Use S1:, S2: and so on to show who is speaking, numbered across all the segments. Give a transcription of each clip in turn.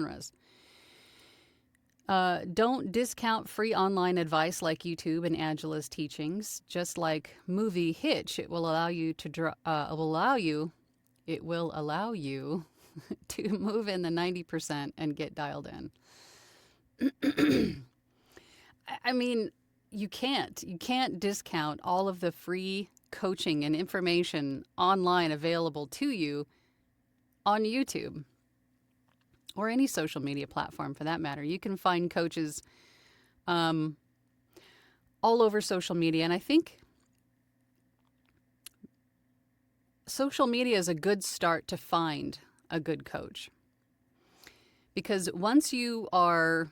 S1: genres. Don't discount free online advice like YouTube and Angela's teachings. Just like movie Hitch, it will allow you to move in the 90% and get dialed in. I mean, you can't discount all of the free coaching and information online available to you on YouTube or any social media platform for that matter. You can find coaches all over social media. And I think social media is a good start to find a good coach. Because once you are,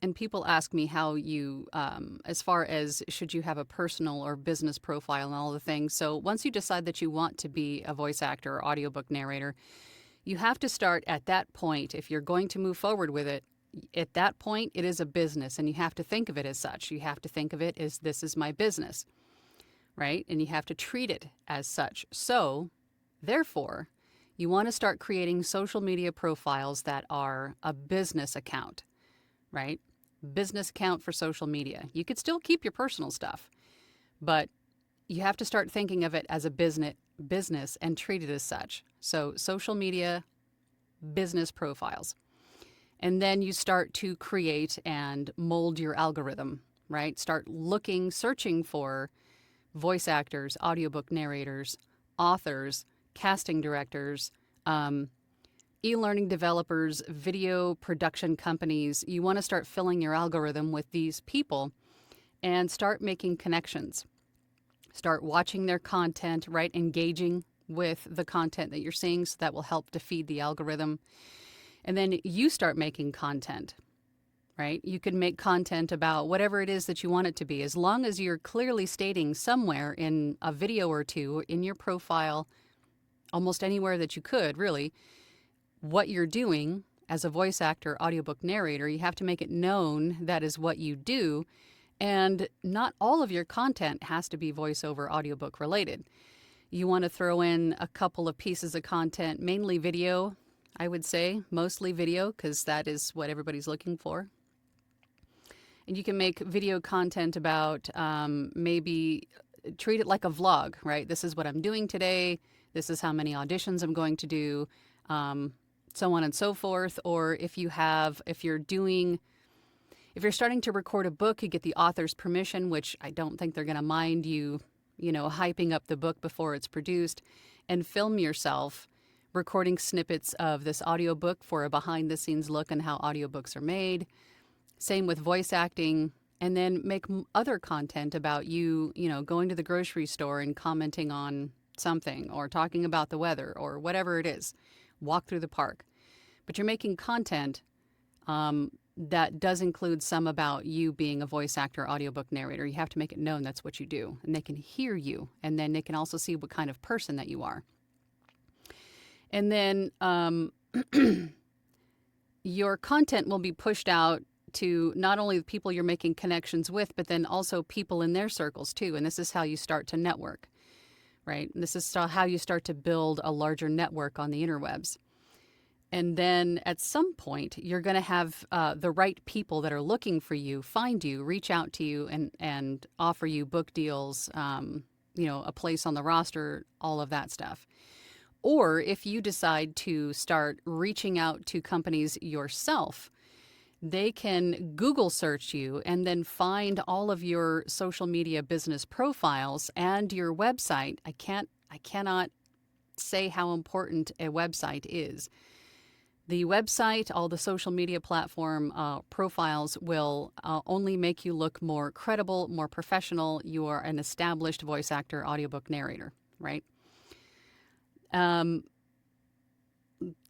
S1: and people ask me how you, as far as should you have a personal or business profile and all the things. So once you decide that you want to be a voice actor or audiobook narrator, you have to start at that point. If you're going to move forward with it, at that point, it is a business, and you have to think of it as such. You have to think of it as this is my business, right? And you have to treat it as such. So, therefore, you want to start creating social media profiles that are a business account, right? Business account for social media. You could still keep your personal stuff, but you have to start thinking of it as a business and treat it as such. So social media business profiles. And then you start to create and mold your algorithm, right? Start searching for voice actors, audiobook narrators, authors, casting directors, e-learning developers, video production companies. You want to start filling your algorithm with these people and start making connections. Start watching their content, right? Engaging with the content that you're seeing, so that will help to feed the algorithm. And then you start making content, right? You can make content about whatever it is that you want it to be, as long as you're clearly stating somewhere in a video or two, in your profile, almost anywhere that you could, really, what you're doing as a voice actor, audiobook narrator. You have to make it known that is what you do. And not all of your content has to be voiceover audiobook related. You want to throw in a couple of pieces of content, mainly video, I would say, mostly video, because that is what everybody's looking for. And you can make video content about maybe treat it like a vlog, right? This is what I'm doing today. This is how many auditions I'm going to do, so on and so forth. Or if you're starting to record a book, you get the author's permission, which I don't think they're going to mind you hyping up the book before it's produced, and film yourself recording snippets of this audiobook for a behind-the-scenes look on how audiobooks are made. Same with voice acting, and then make other content about you going to the grocery store and commenting on something, or talking about the weather, or whatever it is. Walk through the park. But you're making content that does include some about you being a voice actor, audiobook narrator. You have to make it known that's what you do, and they can hear you, and then they can also see what kind of person that you are. And then your content will be pushed out to not only the people you're making connections with, but then also people in their circles too. And this is how you start to network, right? And this is how you start to build a larger network on the interwebs. And then at some point, you're going to have the right people that are looking for you, find you, reach out to you, and offer you book deals, a place on the roster, all of that stuff. Or if you decide to start reaching out to companies yourself, they can Google search you and then find all of your social media business profiles and your website. I cannot say how important a website is. The website, all the social media platform profiles will only make you look more credible, more professional. You are an established voice actor, audiobook narrator, right?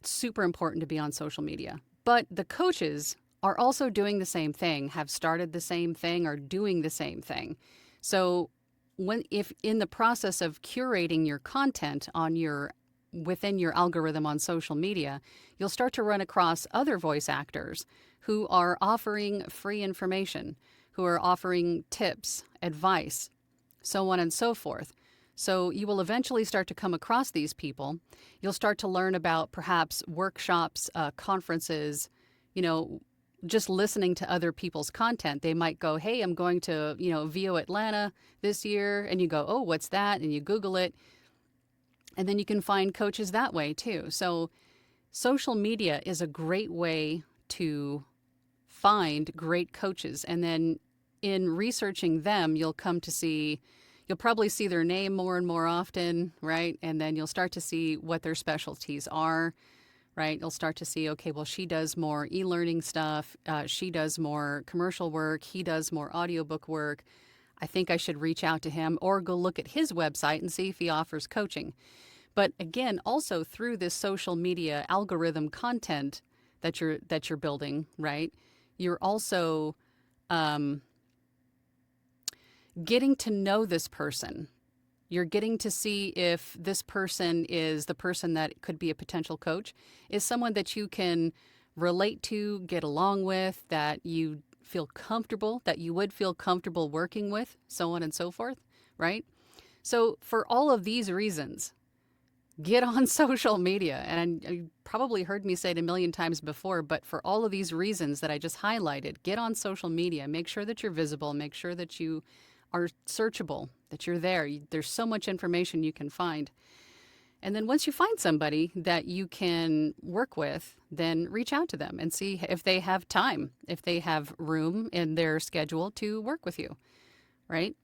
S1: Super important to be on social media. But the coaches are also doing the same thing, have started the same thing, are doing the same thing. So if in the process of curating your content within your algorithm on social media, you'll start to run across other voice actors who are offering free information, who are offering tips, advice, so on and so forth. So you will eventually start to come across these people. You'll start to learn about perhaps workshops, conferences, you know, just listening to other people's content. They might go, hey, I'm going to, VO Atlanta this year. And you go, oh, what's that? And you Google it. And then you can find coaches that way too. So social media is a great way to find great coaches. And then in researching them, you'll probably see their name more and more often, right? And then you'll start to see what their specialties are, right? You'll start to see, okay, well, she does more e-learning stuff. She does more commercial work. He does more audiobook work. I think I should reach out to him or go look at his website and see if he offers coaching. But again, also through this social media algorithm content that you're building, right? You're also getting to know this person. You're getting to see if this person is the person that could be a potential coach, is someone that you can relate to, get along with, that you feel comfortable, that you would feel comfortable working with, so on and so forth, right? So for all of these reasons, get on social media. And you probably heard me say it a million times before, but for all of these reasons that I just highlighted, get on social media. Make sure that you're visible. Make sure that you are searchable, that you're there. There's so much information you can find. And then once you find somebody that you can work with, then reach out to them and see if they have time, if they have room in their schedule to work with you, right?